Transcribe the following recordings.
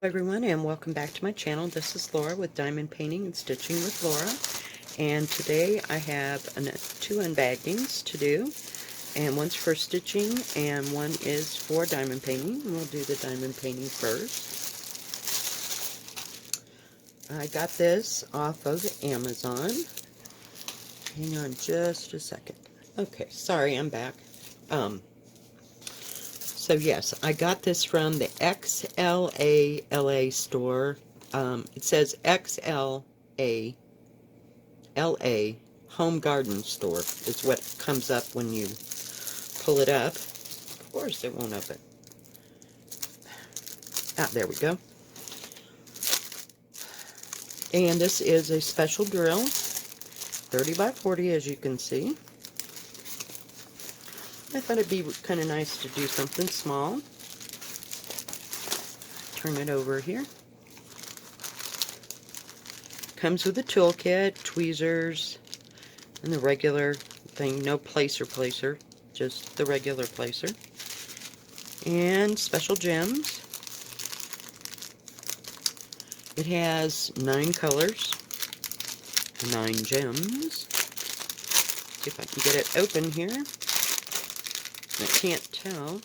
Hello everyone, and welcome back to my channel. This is Laura with Diamond Painting and Stitching with Laura, and today I have two unbaggings to do, and one's for stitching and one is for diamond painting. We'll do the diamond painting first. I got this off of Amazon. Hang on just a second. Okay, sorry, I'm back. So yes, I got this from the XLA store. It says XLA Home Garden Store is what comes up when you pull it up. Of course it won't open. Ah, there we go. And this is a special drill, 30 by 40 as you can see. I thought it'd be kind of nice to do something small. Turn it over here. Comes with a toolkit, tweezers, and the regular thing. No placer, just the regular placer. And special gems. It has 9 colors, 9 gems. See if I can get it open here. I can't tell.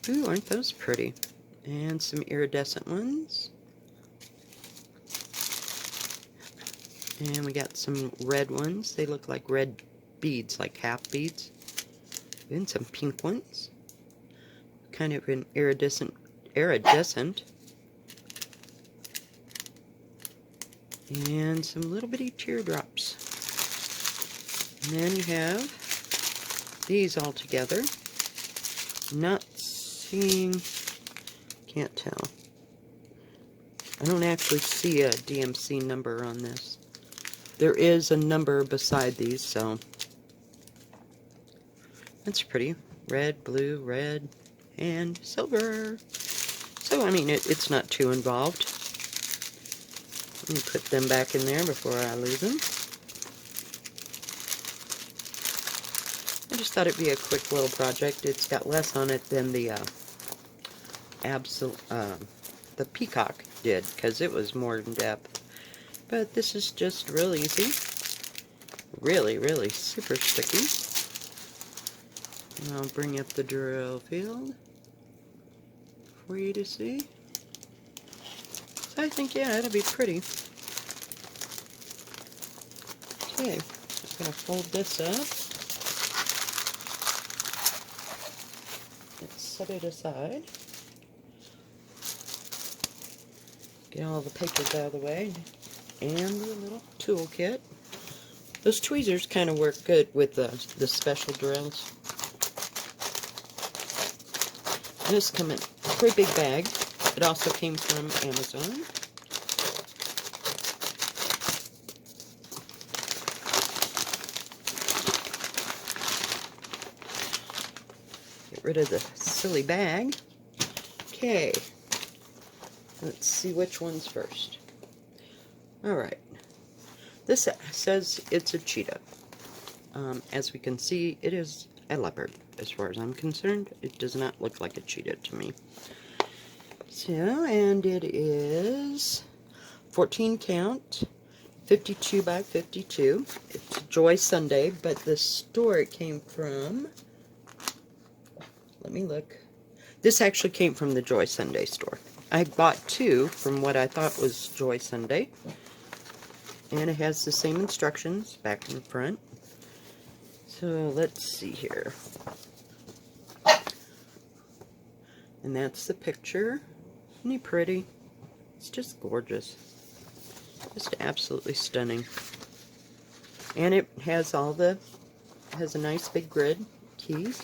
Ooh, aren't those pretty? And some iridescent ones. And we got some red ones. They look like red beads, like half beads. And some pink ones. Kind of an iridescent. And some little bitty teardrops. And then you have these all together. Not seeing, can't tell. I don't actually see a DMC number on this. There is a number beside these, so that's pretty. Red, blue, red, and silver. So, I mean, it's not too involved. Let me put them back in there before I lose them. I just thought it'd be a quick little project. It's got less on it than the the Peacock did, because it was more in depth. But this is just real easy. Really, really super sticky. And I'll bring up the drill field for you to see. So I think, yeah, it'll be pretty. Okay, I'm going to fold this up. Let's set it aside. Get all the papers out of the way. And the little toolkit. Those tweezers kind of work good with the special drills. This came in a pretty big bag. It also came from Amazon. Get rid of the silly bag. Okay. Let's see which one's first. Alright. This says it's a cheetah. As we can see, it is a leopard. As far as I'm concerned, it does not look like a cheetah to me. So, and it is 14 count, 52 by 52. It's Joy Sunday, but the store it came from, let me look. This actually came from the Joy Sunday store. I bought 2 from what I thought was Joy Sunday. And it has the same instructions back and front. So let's see here. And that's the picture. Isn't he pretty? It's just gorgeous. Just absolutely stunning. And it has has a nice big grid keys.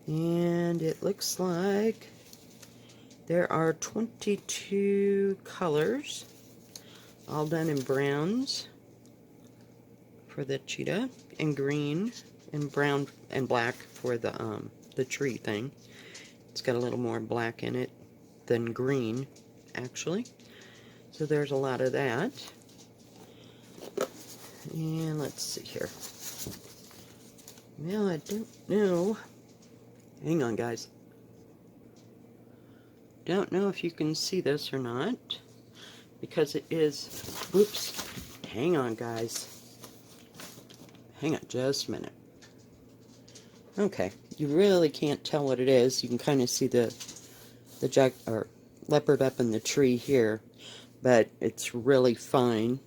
And it looks like there are 22 colors, all done in browns for the cheetah, and green, and brown and black for the tree thing. It's got a little more black in it than green, actually. So there's a lot of that. And let's see here. Well, I don't know. Hang on, guys. Don't know if you can see this or not, because it is, whoops, hang on, guys. Hang on just a minute. Okay, you really can't tell what it is. You can kind of see the leopard up in the tree here, but it's really fine.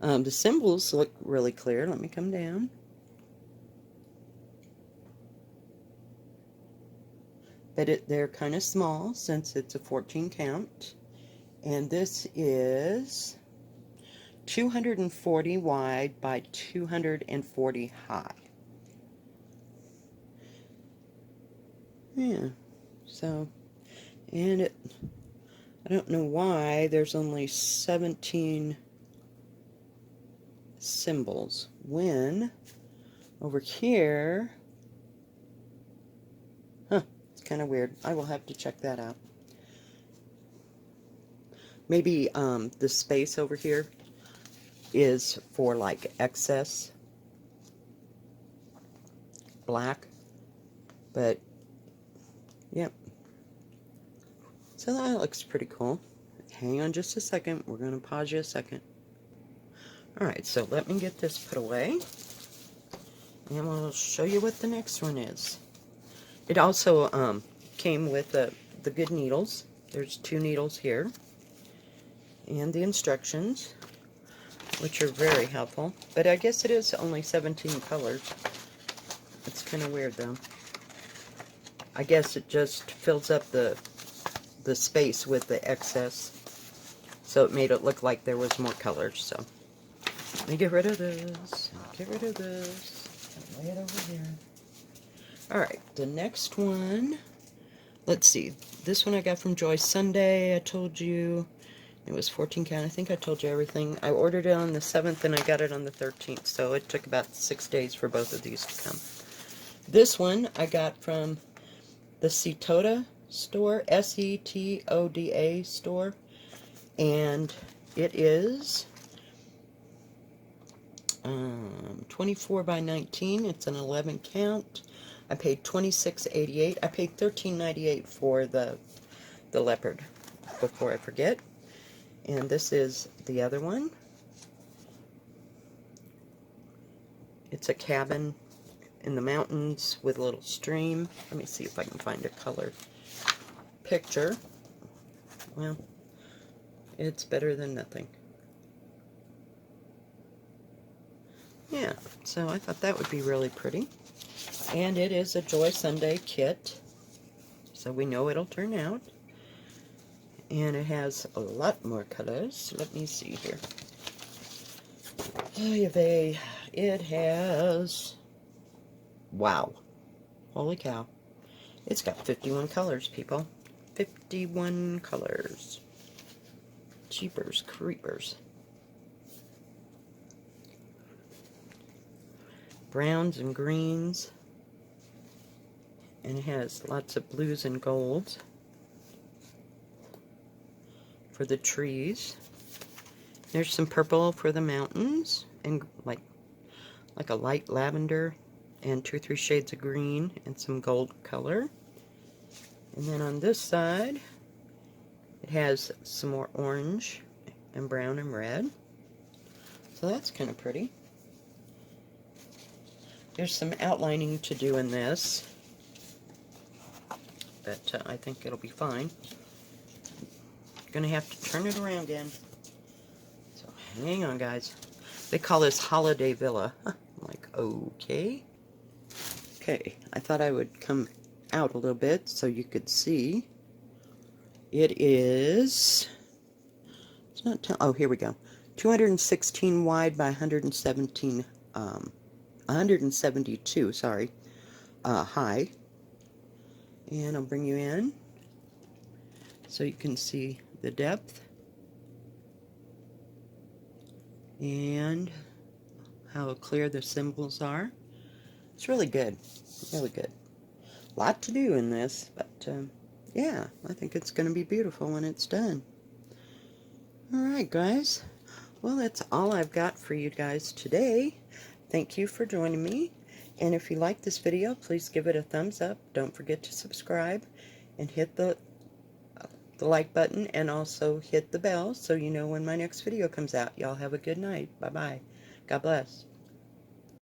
The symbols look really clear. Let me come down. But they're kind of small since it's a 14 count. And this is 240 wide by 240 high. Yeah, so, and I don't know why there's only 17 symbols when over here, it's kind of weird. I will have to check that out. Maybe the space over here is for like excess black, but yep. So that looks pretty cool. Hang on just a second. We're going to pause you a second. Alright, so let me get this put away, and we'll show you what the next one is. It also came with the good needles. There's 2 needles here, and the instructions, which are very helpful. But I guess it is only 17 colors. It's kind of weird, though. I guess it just fills up the space with the excess, so it made it look like there was more colors. So let me get rid of this. Get rid of this. Lay it over here. Alright, the next one, let's see. This one I got from Joy Sunday. I told you it was 14 count. I think I told you everything. I ordered it on the 7th and I got it on the 13th, so it took about 6 days for both of these to come. This one I got from the Setoda store, S-E-T-O-D-A store, and it is 24 by 19. It's an 11 count. I paid $26.88. I paid $13.98 for the leopard, before I forget. And this is the other one. It's a cabin in the mountains with a little stream. Let me see if I can find a color picture. Well, it's better than nothing. Yeah, so I thought that would be really pretty. And it is a Joy Sunday kit, so we know it'll turn out. And it has a lot more colors. Let me see here. It has, wow, holy cow. It's got 51 colors, people. 51 colors. Jeepers creepers. Browns and greens. And it has lots of blues and golds for the trees. There's some purple for the mountains, and like a light lavender, and 2 or 3 shades of green, and some gold color. And then on this side, it has some more orange and brown and red. So that's kind of pretty. There's some outlining to do in this, but I think it'll be fine. Gonna have to turn it around again. So hang on, guys. They call this Holiday Villa. I'm like, okay. Okay, I thought I would come out a little bit so you could see. It is, it's not, oh, here we go. 216 wide by 172, sorry, high. And I'll bring you in so you can see the depth and how clear the symbols are. It's really good, really good. A lot to do in this, but yeah, I think it's going to be beautiful when it's done. Alright, guys. Well, that's all I've got for you guys today. Thank you for joining me, And if you like this video, please give it a thumbs up. Don't forget to subscribe and hit the like button, and also hit the bell so you know when my next video comes out. Y'all have a good night. Bye-bye. God bless.